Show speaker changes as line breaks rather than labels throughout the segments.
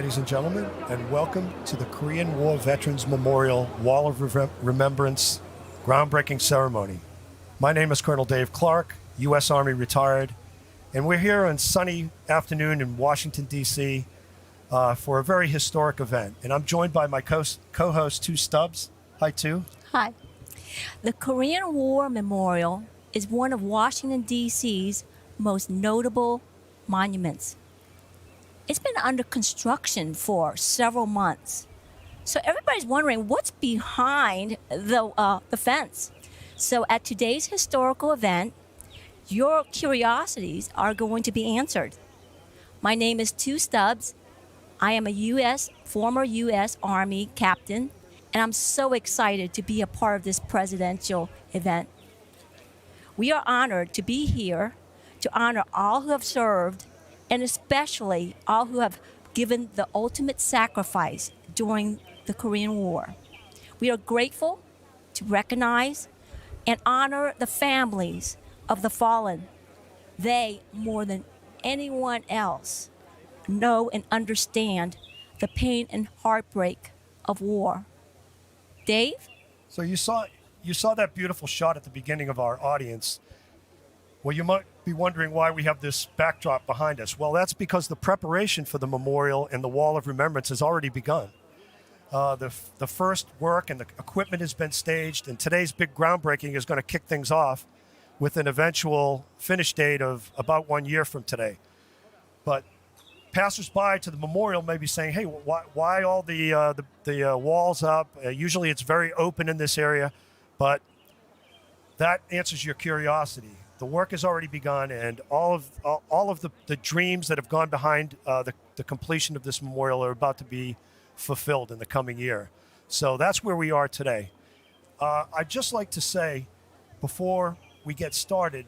ladies and gentlemen, and welcome to the Korean War Veterans Memorial Wall of Remembrance groundbreaking ceremony. My name is Colonel Dave Clark, U.S. Army retired, and we're here on sunny afternoon in Washington, D.C. For a very historic event. And I'm joined by my co-host, Tu Stubbs. Hi, Tu.
Hi. The Korean War Memorial is one of Washington, D.C.'s most notable monuments. It's been under construction for several months. So everybody's wondering what's behind the fence. So at today's historical event, your curiosities are going to be answered. My name is Tu Stubbs. I am a former U.S. Army captain, and I'm so excited to be a part of this presidential event. We are honored to be here to honor all who have served, and especially all who have given the ultimate sacrifice during the Korean War. We are grateful to recognize and honor the families of the fallen. They, more than anyone else, know and understand the pain and heartbreak of war. Dave?
So you saw that beautiful shot at the beginning of our audience. Well, you might be wondering why we have this backdrop behind us. Well, that's because the preparation for the memorial and the Wall of Remembrance has already begun. The first work and the equipment has been staged, and today's big groundbreaking is going to kick things off with an eventual finish date of about 1 year from today. But passersby to the memorial may be saying, hey, why all the walls up? Usually it's very open in this area, but that answers your curiosity. The work has already begun, and all of the dreams that have gone behind the completion of this memorial are about to be fulfilled in the coming year. So that's where we are today. I'd just like to say, before we get started,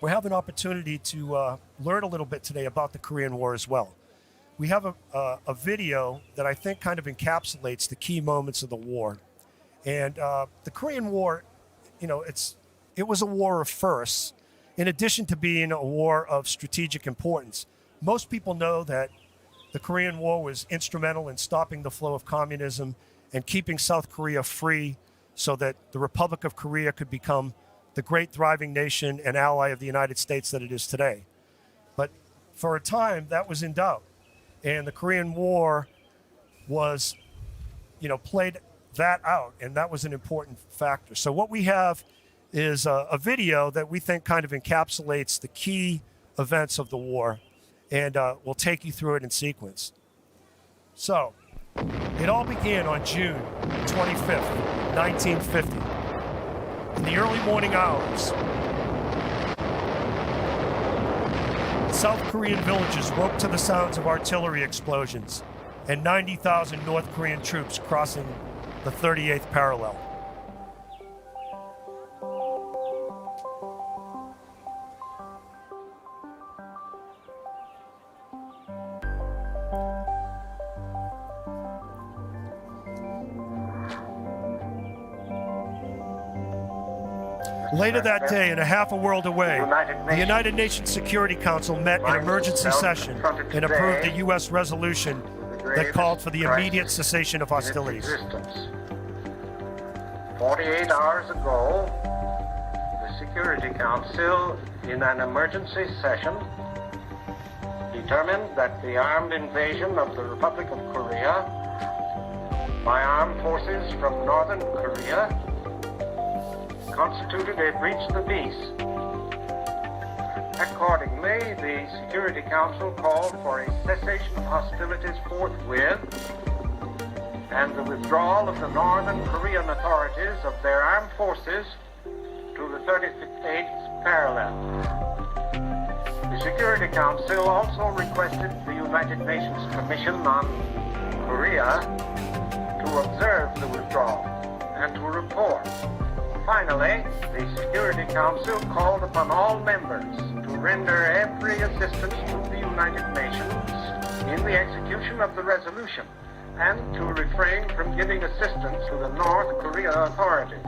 we have an opportunity to learn a little bit today about the Korean War as well. We have a video that I think kind of encapsulates the key moments of the war. And the Korean War, it was a war of firsts, in addition to being a war of strategic importance. Most people know that the Korean War was instrumental in stopping the flow of communism and keeping South Korea free so that the Republic of Korea could become the great thriving nation and ally of the United States that it is today. But for a time, that was in doubt. And the Korean War was, played that out, and that was an important factor. So what we have is a video that we think kind of encapsulates the key events of the war, and we'll take you through it in sequence. So, it all began on June 25th, 1950. In the early morning hours, South Korean villages woke to the sounds of artillery explosions and 90,000 North Korean troops crossing the 38th parallel. Later that day, and a half a world away, the United Nations Security Council met in emergency session and approved a U.S. resolution that called for the immediate cessation of hostilities.
48 hours ago, the Security Council, in an emergency session, determined that the armed invasion of the Republic of Korea by armed forces from Northern Korea constituted a breach of the peace. Accordingly, the Security Council called for a cessation of hostilities forthwith and the withdrawal of the Northern Korean authorities of their armed forces to the 38th parallel. The Security Council also requested the United Nations Commission on Korea to observe the withdrawal and to report. Finally, the Security Council called upon all members to render every assistance to the United Nations in the execution of the resolution and to refrain from giving assistance to the North Korea authorities.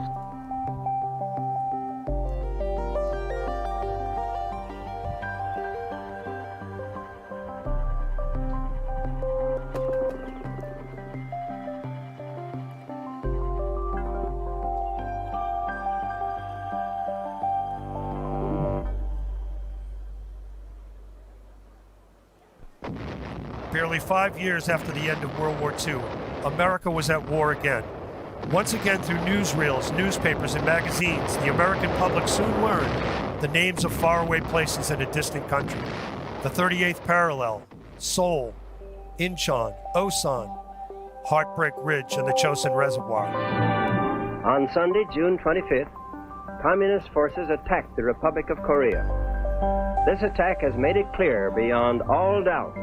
Barely 5 years after the end of World War II, America was at war again. Once again, through newsreels, newspapers, and magazines, the American public soon learned the names of faraway places in a distant country. The 38th parallel, Seoul, Incheon, Osan, Heartbreak Ridge, and the Chosin Reservoir.
On Sunday, June 25th, Communist forces attacked the Republic of Korea. This attack has made it clear beyond all doubt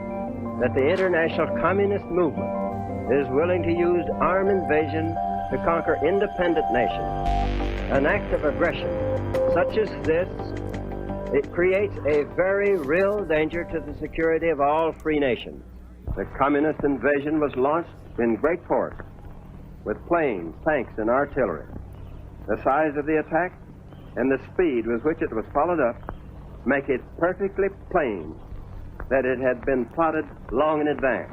that the international communist movement is willing to use armed invasion to conquer independent nations. An act of aggression such as this, it creates a very real danger to the security of all free nations. The communist invasion was launched in great force with planes, tanks, and artillery. The size of the attack and the speed with which it was followed up make it perfectly plain that it had been plotted long in advance.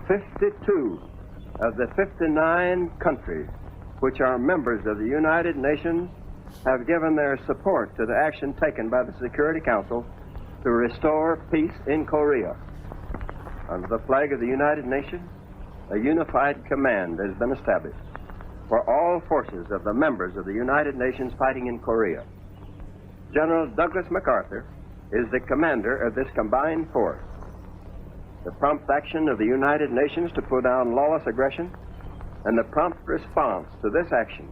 52 of the 59 countries which are members of the United Nations have given their support to the action taken by the Security Council to restore peace in Korea. Under the flag of the United Nations, a unified command has been established for all forces of the members of the United Nations fighting in Korea. General Douglas MacArthur is the commander of this combined force. The prompt action of the United Nations to put down lawless aggression and the prompt response to this action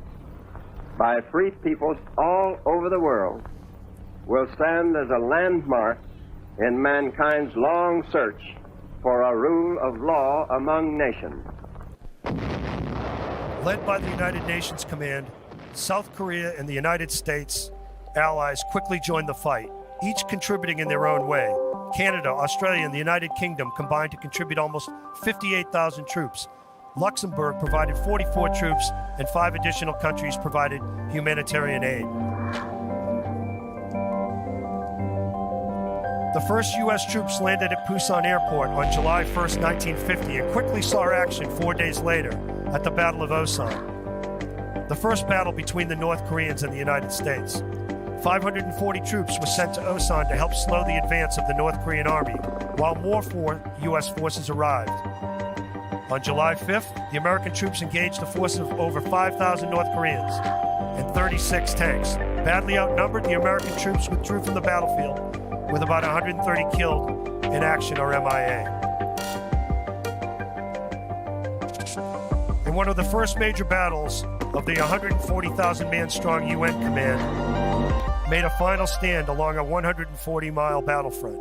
by free peoples all over the world will stand as a landmark in mankind's long search for a rule of law among nations.
Led by the United Nations Command, South Korea and the United States allies quickly joined the fight, each contributing in their own way. Canada, Australia, and the United Kingdom combined to contribute almost 58,000 troops. Luxembourg provided 44 troops, and 5 additional countries provided humanitarian aid. The first U.S. troops landed at Pusan Airport on July 1st, 1950, and quickly saw action 4 days later at the Battle of Osan, the first battle between the North Koreans and the United States. 540 troops were sent to Osan to help slow the advance of the North Korean army, while more U.S. forces arrived. On July 5th, the American troops engaged a force of over 5,000 North Koreans and 36 tanks. Badly outnumbered, the American troops withdrew from the battlefield with about 130 killed in action or MIA. In one of the first major battles of the 140,000-man strong UN command made a final stand along a 140-mile battlefront.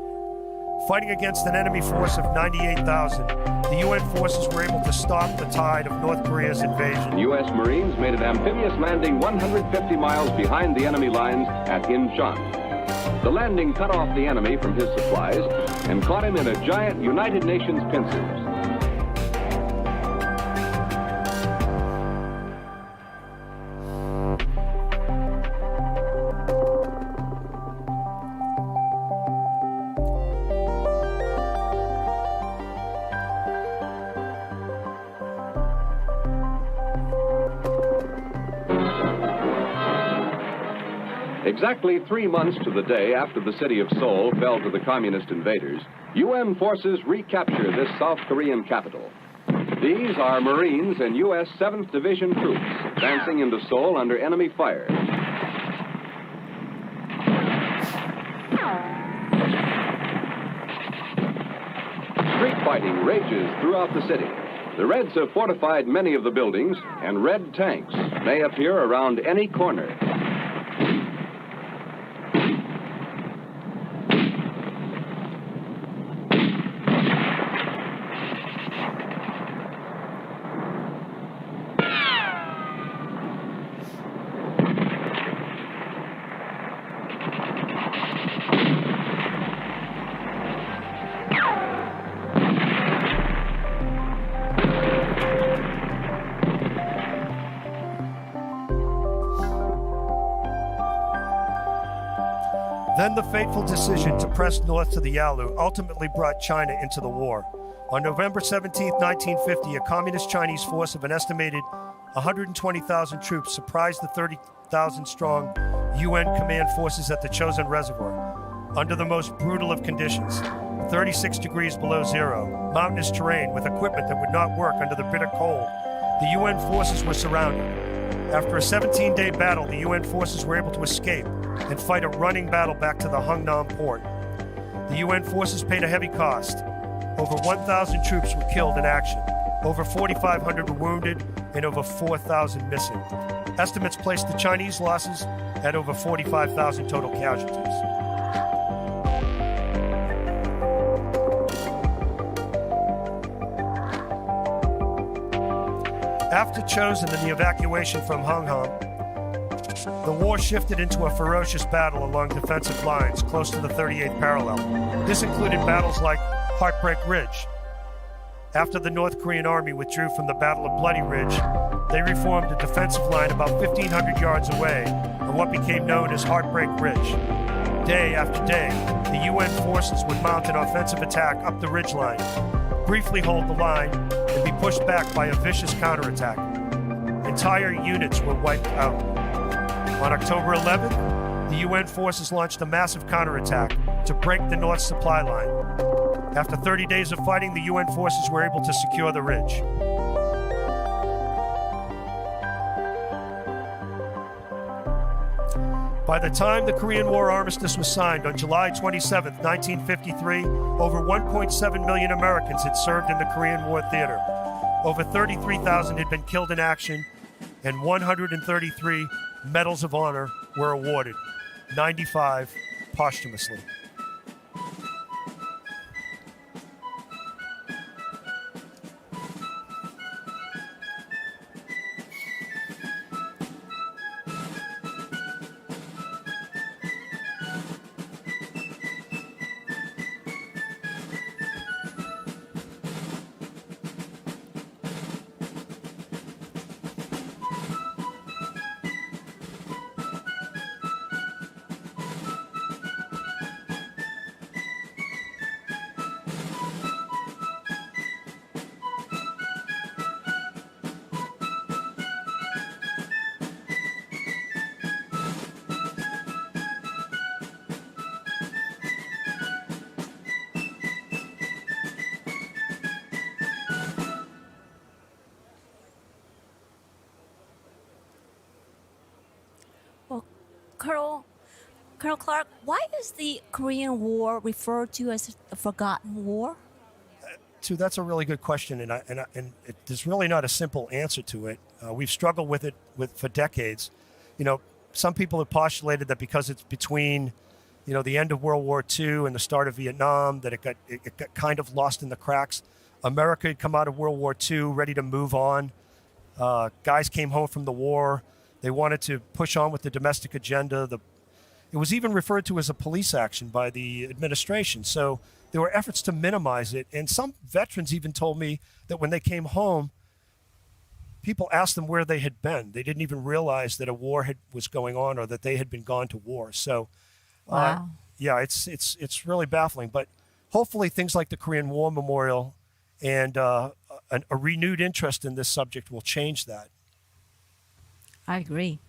Fighting against an enemy force of 98,000, the UN forces were able to stop the tide of North Korea's invasion.
U.S. Marines made an amphibious landing 150 miles behind the enemy lines at Incheon. The landing cut off the enemy from his supplies and caught him in a giant United Nations pincers. Exactly 3 months to the day after the city of Seoul fell to the communist invaders, UN forces recapture this South Korean capital. These are Marines and U.S. 7th Division troops advancing into Seoul under enemy fire. Street fighting rages throughout the city. The Reds have fortified many of the buildings, and Red tanks may appear around any corner.
Then the fateful decision to press north to the Yalu ultimately brought China into the war. On November 17, 1950, a communist Chinese force of an estimated 120,000 troops surprised the 30,000-strong UN command forces at the Chosin Reservoir under the most brutal of conditions. 36 degrees below zero, mountainous terrain with equipment that would not work under the bitter cold. The UN forces were surrounded. After a 17-day battle, the UN forces were able to escape and fight a running battle back to the Hungnam port. The UN forces paid a heavy cost. Over 1,000 troops were killed in action. Over 4,500 were wounded and over 4,000 missing. Estimates placed the Chinese losses at over 45,000 total casualties. After Chosin and the evacuation from Hungham, the war shifted into a ferocious battle along defensive lines close to the 38th parallel. This included battles like Heartbreak Ridge. After the North Korean army withdrew from the Battle of Bloody Ridge, they reformed a defensive line about 1,500 yards away on what became known as Heartbreak Ridge. Day after day, the UN forces would mount an offensive attack up the ridgeline, briefly hold the line, and be pushed back by a vicious counterattack. Entire units were wiped out. On October 11th, the UN forces launched a massive counterattack to break the North supply line. After 30 days of fighting, the UN forces were able to secure the ridge. By the time the Korean War armistice was signed on July 27, 1953, over 1.7 million Americans had served in the Korean War theater. Over 33,000 had been killed in action, and 133 Medals of Honor were awarded, 95 posthumously.
Well, Colonel Clark, why is the Korean War referred to as a forgotten war?
That's a really good question, there's really not a simple answer to it. We've struggled with it for decades. You know, some people have postulated that because it's between, the end of World War II and the start of Vietnam, that it got kind of lost in the cracks. America had come out of World War II ready to move on. Guys came home from the war. They wanted to push on with the domestic agenda. It was even referred to as a police action by the administration. So there were efforts to minimize it. And some veterans even told me that when they came home, people asked them where they had been. They didn't even realize that a war was going on or that they had been gone to war. So,
wow.
Yeah, it's really baffling. But hopefully things like the Korean War Memorial and a renewed interest in this subject will change that.
I agree.